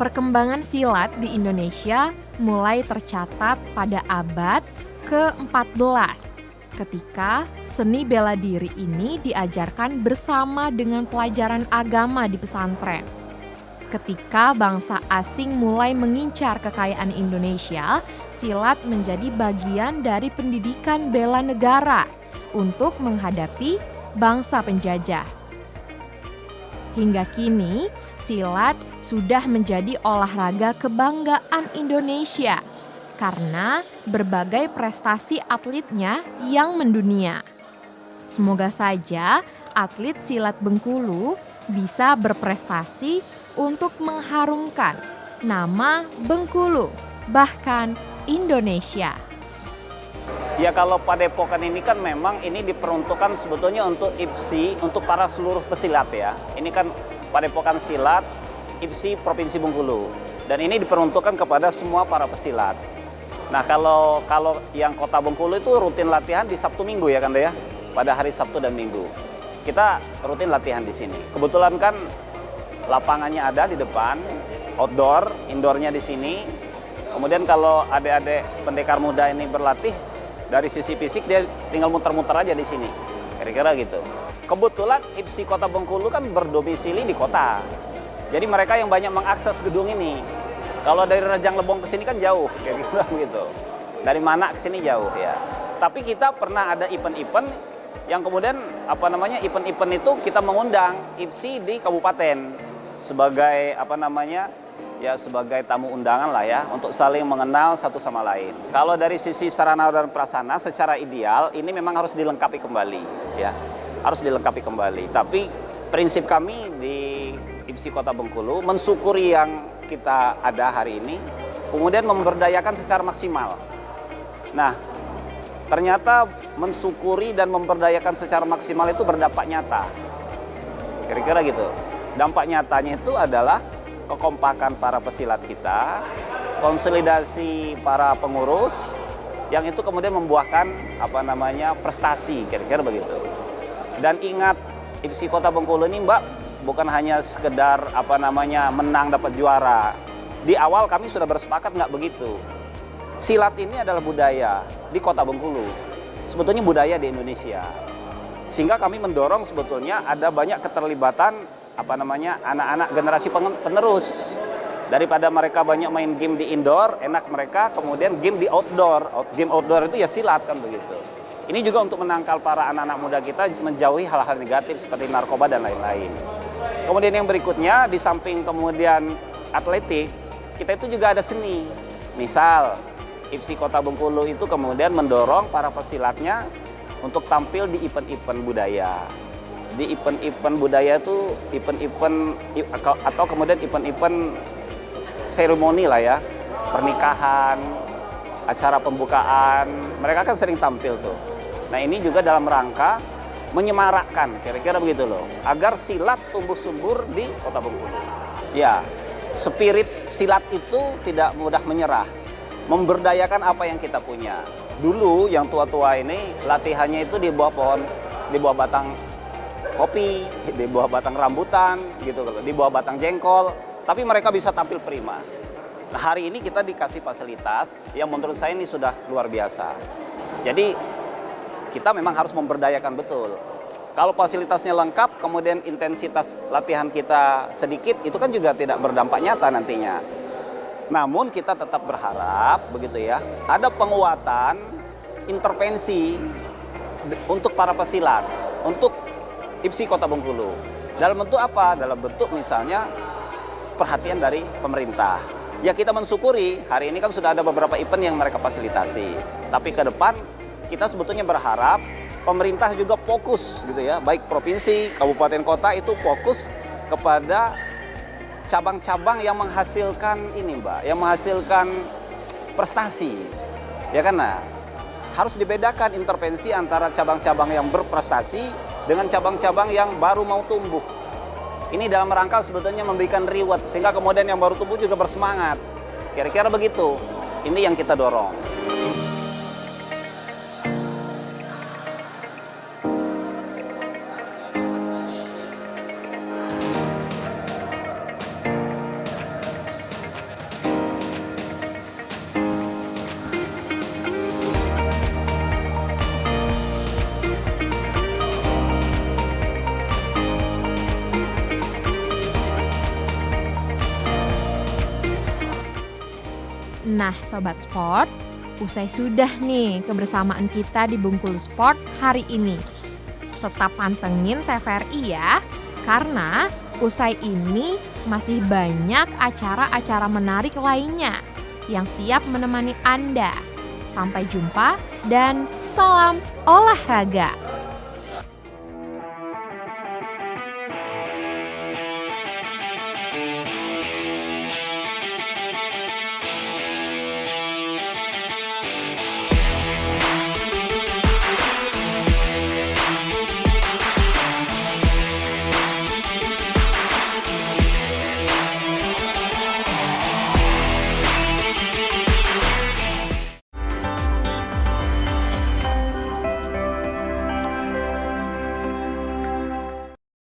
Perkembangan silat di Indonesia mulai tercatat pada abad ke-14 ketika seni bela diri ini diajarkan bersama dengan pelajaran agama di pesantren. Ketika bangsa asing mulai mengincar kekayaan Indonesia, silat menjadi bagian dari pendidikan bela negara untuk menghadapi bangsa penjajah. Hingga kini, silat sudah menjadi olahraga kebanggaan Indonesia karena berbagai prestasi atletnya yang mendunia. Semoga saja atlet silat Bengkulu bisa berprestasi untuk mengharumkan nama Bengkulu, bahkan Indonesia. Ya kalau Padepokan ini kan memang ini diperuntukkan sebetulnya untuk IPSI, untuk para seluruh pesilat ya. Ini kan Padepokan Silat IPSI Provinsi Bengkulu. Dan ini diperuntukkan kepada semua para pesilat. Nah kalau yang Kota Bengkulu itu rutin latihan di Sabtu Minggu ya kan ya. Pada hari Sabtu dan Minggu. Kita rutin latihan di sini. Kebetulan kan lapangannya ada di depan, outdoor, indoornya di sini. Kemudian kalau adik-adik pendekar muda ini berlatih, dari sisi fisik dia tinggal muter-muter aja di sini, kira-kira gitu. Kebetulan IPSI Kota Bengkulu kan berdomisili di kota, jadi mereka yang banyak mengakses gedung ini. Kalau dari Rejang Lebong ke sini kan jauh, kira-kira begitu. Dari mana ke sini jauh ya. Tapi kita pernah ada event-event yang kemudian event-event itu kita mengundang IPSI di kabupaten sebagai sebagai tamu undangan lah ya, untuk saling mengenal satu sama lain. Kalau dari sisi sarana dan prasarana secara ideal ini memang harus dilengkapi kembali ya. Harus dilengkapi kembali. Tapi prinsip kami di IPSI Kota Bengkulu mensyukuri yang kita ada hari ini, kemudian memberdayakan secara maksimal. Nah, ternyata mensyukuri dan memberdayakan secara maksimal itu berdampak nyata. Kira-kira gitu. Dampak nyatanya itu adalah kekompakan para pesilat kita, konsolidasi para pengurus, yang itu kemudian membuahkan prestasi, kira-kira begitu. Dan ingat, IPSI Kota Bengkulu ini Mbak, bukan hanya sekedar menang dapat juara. Di awal kami sudah bersepakat nggak begitu. Silat ini adalah budaya di Kota Bengkulu, sebetulnya budaya di Indonesia. Sehingga kami mendorong sebetulnya ada banyak keterlibatan anak-anak generasi penerus. Daripada mereka banyak main game di indoor, enak mereka kemudian game di outdoor. Game outdoor itu ya silat kan begitu. Ini juga untuk menangkal para anak-anak muda kita menjauhi hal-hal negatif seperti narkoba dan lain-lain. Kemudian yang berikutnya, di samping kemudian atletik, kita itu juga ada seni. Misal, IPSI Kota Bengkulu itu kemudian mendorong para pesilatnya untuk tampil di event-event budaya. Di event-event budaya itu event-event atau kemudian event-event seremoni lah ya, pernikahan, acara pembukaan, mereka kan sering tampil tuh. Nah ini juga dalam rangka menyemarakkan, kira-kira begitu loh, agar silat tumbuh subur di Kota Bengkulu. Ya, spirit silat itu tidak mudah menyerah, memberdayakan apa yang kita punya. Dulu yang tua-tua ini latihannya itu di bawah pohon, di bawah batang kopi, di bawah batang rambutan, gitu, di bawah batang jengkol, tapi mereka bisa tampil prima. Nah, hari ini kita dikasih fasilitas yang menurut saya ini sudah luar biasa. Jadi kita memang harus memberdayakan betul. Kalau fasilitasnya lengkap, kemudian intensitas latihan kita sedikit, itu kan juga tidak berdampak nyata nantinya. Namun kita tetap berharap, begitu ya, ada penguatan intervensi untuk para pesilat, untuk IPSI Kota Bengkulu. Dalam bentuk apa? Dalam bentuk misalnya perhatian dari pemerintah. Ya kita mensyukuri, hari ini kan sudah ada beberapa event yang mereka fasilitasi. Tapi ke depan kita sebetulnya berharap pemerintah juga fokus gitu ya, baik provinsi, kabupaten, kota itu fokus kepada cabang-cabang yang menghasilkan ini Mbak, yang menghasilkan prestasi. Ya kan, nah, harus dibedakan intervensi antara cabang-cabang yang berprestasi dengan cabang-cabang yang baru mau tumbuh. Ini dalam rangka sebetulnya memberikan reward sehingga kemudian yang baru tumbuh juga bersemangat. Kira-kira begitu. Ini yang kita dorong. Nah Sobat Sport, usai sudah nih kebersamaan kita di Bungkulu Sport hari ini. Tetap pantengin TVRI ya, karena usai ini masih banyak acara-acara menarik lainnya yang siap menemani Anda. Sampai jumpa dan salam olahraga.